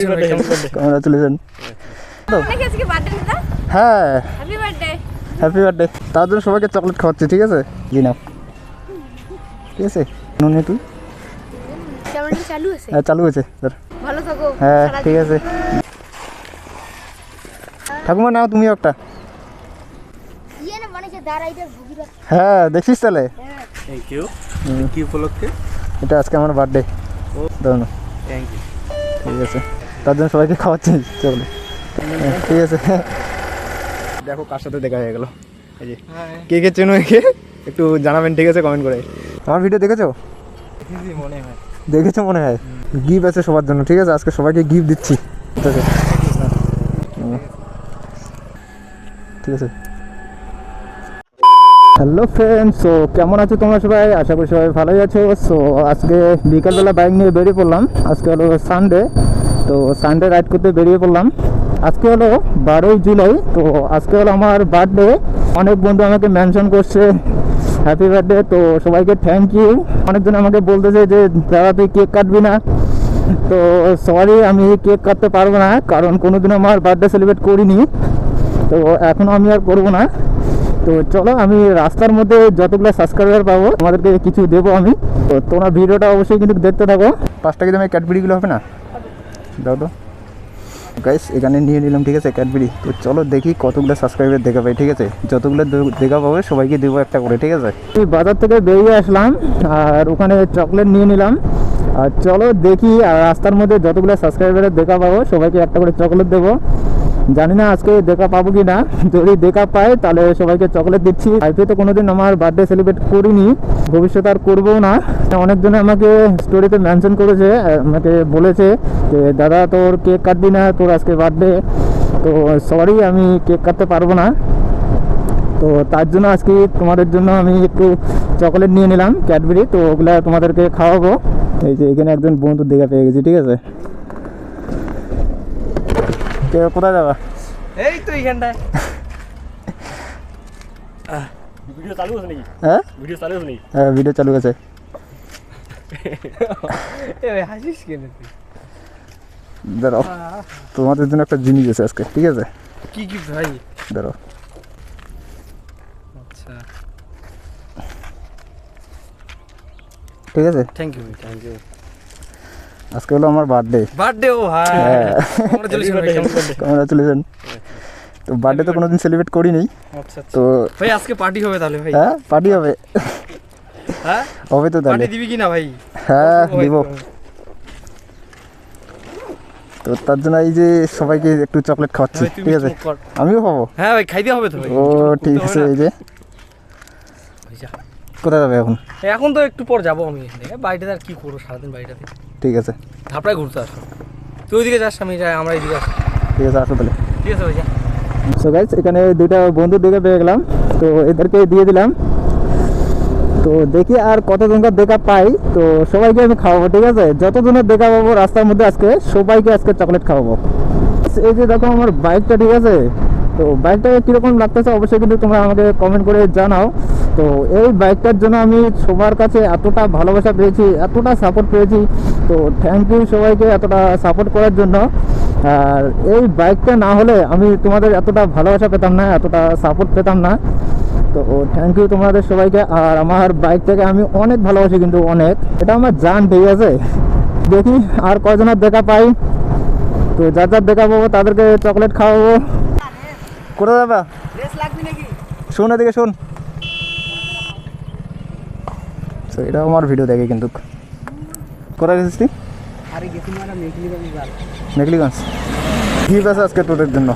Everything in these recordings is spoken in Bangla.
কংগ্রাচুলেশন। হ্যাঁ হ্যাপি বার্থডে। তার জন্য সবাইকে চকলেট খাওয়াচ্ছি, ঠিক আছে? জি নাও, ঠিক আছে? নুনে তুই হ্যাঁ চালু হয়েছে স্যার। হ্যাঁ ঠিক আছে। ঠাকুমা নাও তুমিও একটা। হ্যাঁ দেখছিস তাহলে। Thank you. কি উপলক্ষে? এটা আজকে আমার বার্থডে। ধরুন থ্যাংক ইউ। ঠিক আছে, তার জন্য সবাইকে খাওয়াচ্ছি চকলেট। ঠিক আছে, দেখো কার সাথে দেখা হয়ে গেল। এই যে কে কে চেনো একে একটু জানাবেন, ঠিক আছে? কমেন্ট করে। আমার ভিডিও দেখেছো? মনে হয় দেখেছো মনে হয়। গিফট আছে সবার জন্য, ঠিক আছে? আজকে সবাইকে গিফট দিচ্ছি, ঠিক আছে? ঠিক আছে। হ্যালো ফ্রেন্ডস, সো কেমন আছো তোমরা সবাই? আশা করি সবাই ভালোই আছো। সো আজকে বিকালবেলা বাইক নিয়ে বেরিয়ে পড়লাম। আজকে হলো সানডে, তো সানডে রাইড করতে বেরিয়ে পড়লাম। আজকে হলো 12ই জুলাই, তো আজকে হলো আমার বার্থডে। অনেক বন্ধু আমাকে মেনশন করছে হ্যাপি বার্থডে, তো সবাইকে থ্যাংক ইউ। অনেকজন আমাকে বলতেছে যে দাদা তুই কেক কাটবি না, তো সরি আমি কেক কাটতে পারবো না, কারণ কোনোদিন আমার বার্থডে সেলিব্রেট করিনি, তো এখনও আমি আর করবো না। তো চলো আমি রাস্তার মধ্যে যতগুলো সাবস্ক্রাইবার পাবো তোমাদেরকে কিছু দেবো আমি, তো তোমরা ভিডিওটা অবশ্যই কিন্তু দেখতে থাকো। 5 টাকা দামে ক্যাডবেরিগুলো হবে না? দাও তো গাইস, এখানে নিয়ে নিলাম, ঠিক আছে ক্যাডবেরি। তো চলো দেখি কতগুলো সাবস্ক্রাইবার দেখা পাই, ঠিক আছে? যতগুলো দেখা পাবে সবাইকে দেবো একটা করে, ঠিক আছে? আমি বাজার থেকে বেরিয়ে আসলাম আর ওখানে চকলেট নিয়ে নিলাম। আর চলো দেখি আর রাস্তার মধ্যে যতগুলো সাবস্ক্রাইবারের দেখা পাবো সবাইকে একটা করে চকলেট দেবো। জানি না আজকে দেখা পাবো কি না, যদি দেখা পাই তাহলে সবাইকে চকলেট দিচ্ছি। আজকে তো কোনোদিন আমার বার্থডে সেলিব্রেট করিনি, ভবিষ্যতে আর করবো না। অনেকজনে আমাকে স্টোরিতে মেনশন করেছে, আমাকে বলেছে যে দাদা তোর কেক কাটবি না, তোর আজকে বার্থডে। তো সরি আমি কেক কাটতে পারবো না, তো তার জন্য আজকে তোমাদের জন্য আমি একটু চকলেট নিয়ে নিলাম ক্যাডবেরি, তো ওগুলা তোমাদেরকে খাওয়াবো। এই যে এখানে একজন বন্ধু দেখা পেয়ে গেছি, ঠিক আছে? কোথায় যাবা? এই তো এইখানটায়। ভিডিও চালু আছে নাকি? হ্যাঁ ভিডিও চালু আছে নাকি? হ্যাঁ ভিডিও চালু আছে। এই হাসিস কেন তুই? দাঁড়াও, তোমাদের জন্য একটা জিনিস আছে আজকে, ঠিক আছে? কি কি ভাই? দাঁড়াও। আচ্ছা ঠিক আছে, থ্যাংক ইউ থ্যাংক ইউ। আজকে হলো আমার বার্থডে। বার্থডে ও ভাই, কংগ্রাচুলেশন ভাই। কংগ্রাচুলেশন। তো বার্থডে তো কোনোদিন সেলিব্রেট করিনি, আচ্ছা তো ভাই আজকে পার্টি হবে তাহলে ভাই? হ্যাঁ পার্টি হবে। হ্যাঁ হবে তো তাহলে। পার্টি দিবি কি না ভাই? হ্যাঁ দিব। তো তার জন্য এই যে সবাইকে একটু চকলেট খাওয়াচ্ছি, ঠিক আছে? আমিও খাবো। হ্যাঁ ভাই খাইতে হবে তো ভাই। ও ঠিক আছে। এই যে কোথায় যাবে এখন? এখন তো একটু পর যাবো আমি, বাড়িটাতে আর কি করবো সারাদিন বাড়িটাতে। ঠিক আছে, ধাপড়ায় ঘুরতে আসো, তুই ওইদিকে যাস আমি যাই, আমরা এইদিকে আসি। ঠিক আছে আসো তাহলে। ঠিক আছে ভাই যা। সো গাইস এখানে দুইটা বন্ধু দেখে পেয়ে গেলাম, তো এদেরকে দিয়ে দিলাম। তো দেখি আর কতজনকার দেখা পাই, তো সবাইকে আমি খাওয়াবো, ঠিক আছে? যতজনের দেখা পাবো রাস্তার মধ্যে আজকে সবাইকে আজকে চকলেট খাওয়াবো। এই যে দেখো আমার বাইকটা, ঠিক আছে? তো বাইকটাকে কীরকম লাগতেছে অবশ্যই কিন্তু তোমরা আমাকে কমেন্ট করে জানাও। তো এই বাইকটার জন্য আমি সবার কাছে এতটা ভালোবাসা পেয়েছি, এতটা সাপোর্ট পেয়েছি, তো থ্যাংক ইউ সবাইকে এতটা সাপোর্ট করার জন্য। আর এই বাইকটা না হলে আমি তোমাদের এতটা ভালোবাসা পেতাম না, এতটা সাপোর্ট পেতাম না। তো থ্যাংক ইউ তোমাদের সবাইকে। আর আমার বাইকটাকে আমি অনেক ভালোবাসি, কিন্তু অনেক, এটা আমার জান, ঠিক আছে? দেখি আর কয়জনের দেখা পাই, তো যার যার দেখা পাবো তাদেরকে চকলেট খাওয়াবো। কোথায় যাবা? শোন এদিকে শোন। এটা আমার ভিডিও দেখে কিন্তু। কোথায় গেছিস তুই? মেঘলিগঞ্জ। গিফট আছে আজকে তোদের জন্য।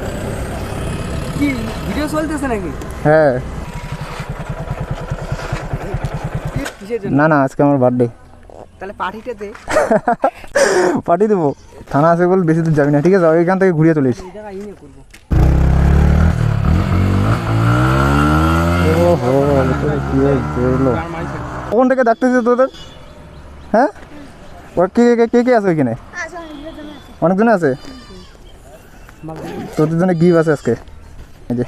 কি ভিডিও চলতেছে নাকি? হ্যাঁ। না না আজকে আমার বার্থডে। তাহলে পার্টিটাতে পার্টি দেবো। থানা আছে বল বেশি দূর যাবি না, ঠিক আছে? ওইখান থেকে ঘুরিয়ে চলিস। ওখান থেকে ডাকতেছে তোদের? হ্যাঁ কে কে কে কে আছে ওইখানে? অনেকজন আছে। তোদের জন্য গিফট আছে আজকে, এই যে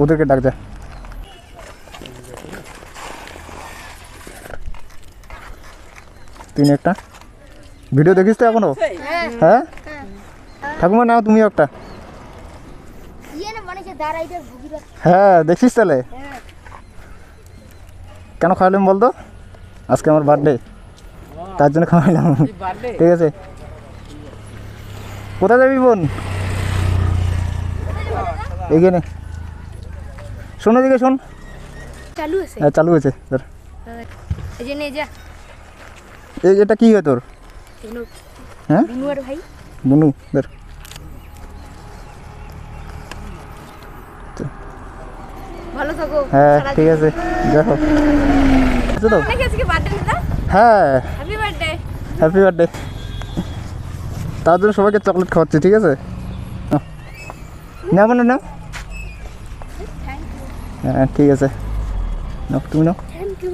ওদেরকে ডাক যা। তিন একটা ভিডিও দেখিস তো এখনো? হ্যাঁ হ্যাঁ ঠাকুমা নাও তুমি একটা। ইয়ে না মানে দাঁড়াইটা ভুগিরা হ্যাঁ দেখছিস তাহলে হ্যাঁ কেন খাওয়ালাম বলতো? আজকে আমার বার্থডে, তার জন্য খাওয়াইলাম। ঠিক আছে, কোথায় যাবি বোন? এখানে শোন, এদিকে শোন। চালু আছে হ্যাঁ চালু হয়েছে তোর। এই যে নে যা এটা কি হয় তোর? এগুলো হ্যাঁ বুনুয়ার ভাই বুনু ধর। ভালো থাকো হ্যাঁ সারা ঠিক আছে, দেখো আছে তো? জীবন। আজকে বার্থডে না হ্যাঁ হ্যাপি বার্থডে হ্যাপি বার্থডে। তার জন্য সবাইকে চকলেট খাওয়াচ্ছি, ঠিক আছে? নাও না নাও। থ্যাংক ইউ হ্যাঁ ঠিক আছে, নাও তুমি নাও। থ্যাংক ইউ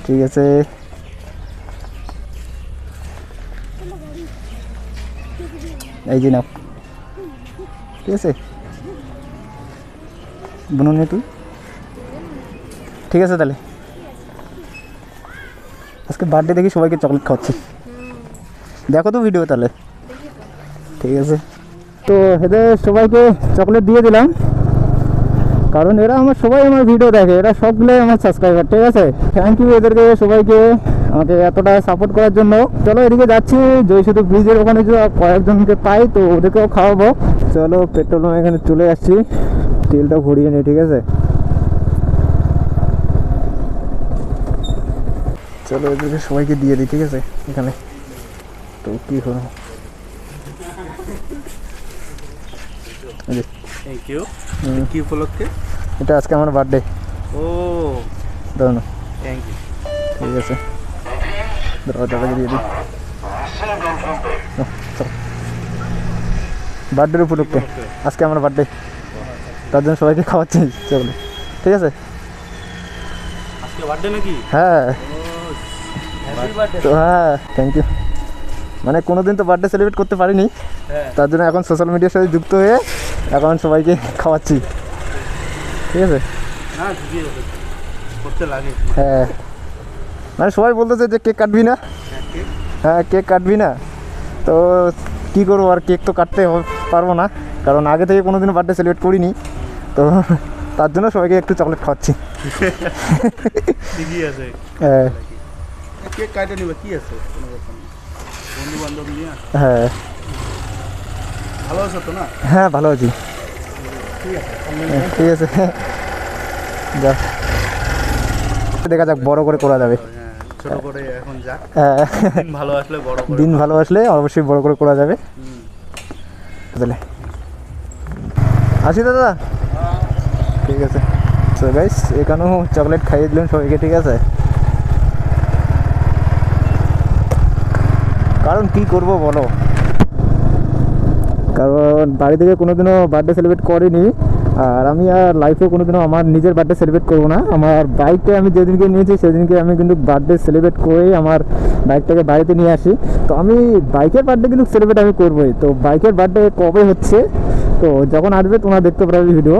ঠিক আছে, এই যে নাও। ঠিক আছে বুনু নে তুই। ঠিক আছে তাহলে আজকে বার্থডে দেখি সবাইকে চকলেট খাওয়াচ্ছি, দেখো তো ভিডিও তাহলে। ঠিক আছে, তো এদের সবাইকে চকলেট দিয়ে দিলাম, কারণ এরা সবাই আমার ভিডিও দেখে, এরা সবগুলোই আমার সাবস্ক্রাইবার। ঠিক আছে, থ্যাংক ইউ এদেরকে সবাইকে আমাকে এতটা সাপোর্ট করার জন্য। চলো এদিকে যাচ্ছি, জয়সেতু ব্রিজের ওখানে যে কয়েকজনকে পাই তো ওদেরকেও খাওয়াবো। চলো পেট্রোল পাম্প এখানে চলে আসছি, তেলটা ভরিয়ে নিই। ঠিক আছে, চলো এদেরকে সবাইকে দিয়ে দিই। ঠিক আছে, এখানে তো কী করবো। Thank you. কি উপলক্ষে? এটা আজকে আমার বার্থডে, ও ধরো না। Thank you. ঠিক আছে, দরজাটাকে দিয়ে দিই। বার্থডের উপলক্ষে আজকে আমার বার্থডে, তার জন্য সবাইকে খাওয়াচ্ছি চলো। ঠিক আছে, আজকে বার্থডে নাকি? হ্যাঁ হ্যাপি বার্থডে। তো হ্যাঁ থ্যাংক ইউ। মানে কোনোদিন তো বার্থডে সেলিব্রেট করতে পারিনি, তার জন্য এখন সোশ্যাল মিডিয়ার সাথে যুক্ত হয়ে এখন সবাইকে খাওয়াচ্ছি। ঠিক আছে, না ঠিকই আছে, করতে লাগে। হ্যাঁ মানে সবাই বলতেছে যে কেক কাটবি না। হ্যাঁ কেক কাটবি না, তো কী করবো আর, কেক তো কাটতে পারবো না, কারণ আগে থেকে কোনোদিনও বার্থডে সেলিব্রেট করিনি, তো তার জন্য সবাইকে একটু চকলেট খাওয়াচ্ছি। ঠিকই আছে, হ্যাঁ কেক কাটে নিবে কি আছে, কোনো ব্যাপার না। বন্ধু বান্ধব নিয়ে হ্যাঁ ভালো আছো তো না? হ্যাঁ ভালো আছি। ঠিক আছে, ঠিক আছে, যা দেখা যাক, বড় করে করা যাবে। হ্যাঁ ছোট করে এখন যা, হ্যাঁ দিন ভালো আসলে বড় করে। দিন ভালো আসলে অবশ্যই বড় করে করা যাবে। তাহলে আসি দাদা, ঠিক আছে। সো গাইস এখানেও চকলেট খাইয়ে দিলেন সবাইকে। ঠিক আছে, কারণ কি করব বলো, কারণ বাড়ি থেকে কোনোদিনও বার্থডে সেলিব্রেট করিনি, আর আমি আর লাইফে কোনোদিনও আমার নিজের বার্থডে সেলিব্রেট করবো না। আমার বাইকটা আমি যেদিনকে নিয়েছি সেদিনকে আমি কিন্তু বার্থডে সেলিব্রেট করেই আমার বাইকটাকে বাড়িতে নিয়ে আসি। তো আমি বাইকের বার্থডে কিন্তু সেলিব্রেট আমি করবোই। তো বাইকের বার্থডে কবে হচ্ছে, তো যখন আসবে তোমরা দেখতে পারবে ভিডিও।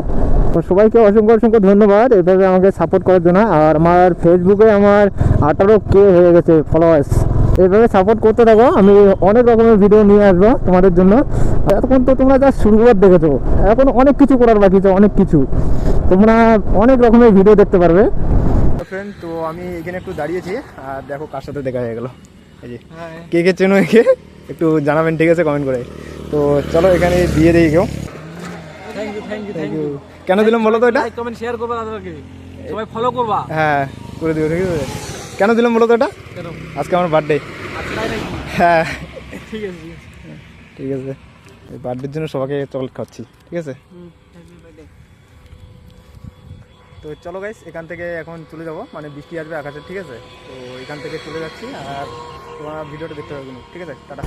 তো সবাইকে অসংখ্য অসংখ্য ধন্যবাদ এভাবে আমাকে সাপোর্ট করার জন্য। আর আমার ফেসবুকে আমার 18K হয়ে গেছে ফলোয়ার্স। এইভাবে সাপোর্ট করতে থাকো, আমি অনেক রকমের ভিডিও নিয়ে আসবো তোমাদের জন্য। এতক্ষণ তো তোমরা যা শুরুয়াত দেখেছো, এখন অনেক কিছু করার বাকি আছে, অনেক কিছু তোমরা অনেক রকমের ভিডিও দেখতে পারবে। ফ্রেন্ড তো আমি এখানে একটু দাঁড়িয়েছি, আর দেখো কার সাথে দেখা হয়ে গেল। এই যে কে কে চেনো একে একটু জানাবেন, ঠিক আছে, কমেন্ট করে। তো চলো এখানে দিয়ে দিই কেউ। Thank you thank you thank you. কেন দিলাম বলো তো এটা? লাইক কমেন্ট শেয়ার করবা, দাদাকে সবাই ফলো করবা। হ্যাঁ করে দিও, ঠিক আছে। কেন দিলাম বলো তো এটা? কেন আজকে আমার বার্থডে। আজকে তাই নাকি? হ্যাঁ ঠিক আছে ঠিক আছে, এই বার্থডের জন্য সবাইকে চকলেট খাচ্ছি। ঠিক আছে, হ্যাপি বার্থডে। তো চলো গাইস এখান থেকে এখন চলে যাব, মানে বৃষ্টি আসবে আকাশে। ঠিক আছে, তো এখান থেকে চলে যাচ্ছি, আর তোমার ভিডিওটা দেখতে পাবে। ঠিক আছে, টাটা।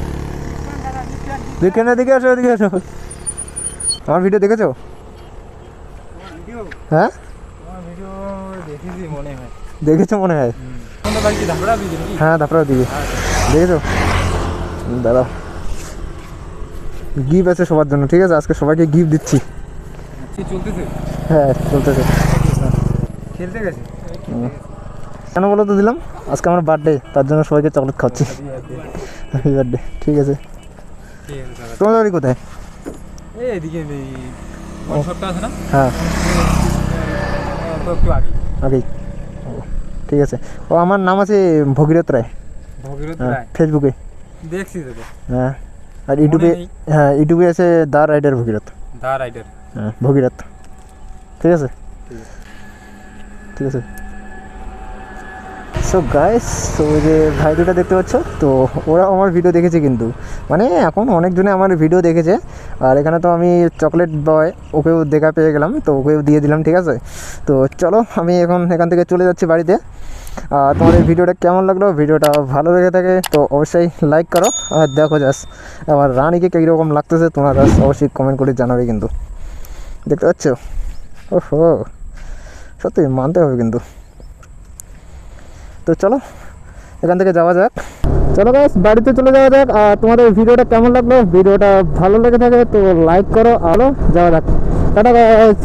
দেখে না, দেখে আসো, এদিকে আসো। আমার ভিডিও দেখেছো? হ্যাঁ তোমার ভিডিও দেখেছি মনে হয়। দেখেছো মনে হয়। কোনটা বাড়ি কি ধাপড়া বিজি নাকি? হ্যাঁ তারপরে দিকে দেখেছো দাদা, গিফট আছে সবার জন্য। ঠিক আছে, আজকে সবাইকে গিফট দিচ্ছি। সে চলতেছে, হ্যাঁ চলতেছে। খেলতে গেছে। কেন বলো তো দিলাম, আজকে আমার বার্থডে, তার জন্য সবাইকে চকলেট খাচ্ছি। Happy birthday. ঠিক আছে, তোমার বাড়ি কোথায়? এই এদিকে সবটা আছে না হ্যাঁ একটু আগে আগেই। ও, ঠিক আছে। ও আমার নাম আছে ভগীরথ রায়। ভগীরথ হ্যাঁ, রায় ফেসবুকে। দেখছি তো হ্যাঁ, আর ইউটিউবে, নেই। হ্যাঁ ইউটিউবে আছে দা রাইডার ভগীরথ। দা রাইডার। হ্যাঁ ভগীরথ। ঠিক আছে, ঠিক আছে। সো গাইস, তো ওই যে ভাই দুটা দেখতে পাচ্ছ, তো ওরা আমার ভিডিও দেখেছে কিন্তু, মানে এখন অনেকজনে আমার ভিডিও দেখেছে। আর এখানে তো আমি চকলেট বয়, ওকেও দেখা পেয়ে গেলাম, তো ওকেও দিয়ে দিলাম। ঠিক আছে, তো চলো আমি এখন এখান থেকে চলে যাচ্ছি বাড়িতে। তোমাদের ভিডিওটা কেমন লাগলো, ভিডিওটা ভালো লেগে থাকে তো অবশ্যই লাইক করো। আর দেখো জাস্ট আমার রানীকে কীরকম লাগতেছে, তোমরা জাস্ট অবশ্যই কমেন্ট করে জানাবে কিন্তু। দেখতে পাচ্ছ, ওহো সত্যি মানতে হবে কিন্তু। তো চলো এখান থেকে যাওয়া যাক। চলো গাইস, বাড়িতে চলে যাওয়া যাক। আর তোমাদের ভিডিওটা কেমন লাগলো, ভিডিওটা ভালো লেগে থাকে তো লাইক করো। আরও যাওয়া যাক। Tata guys.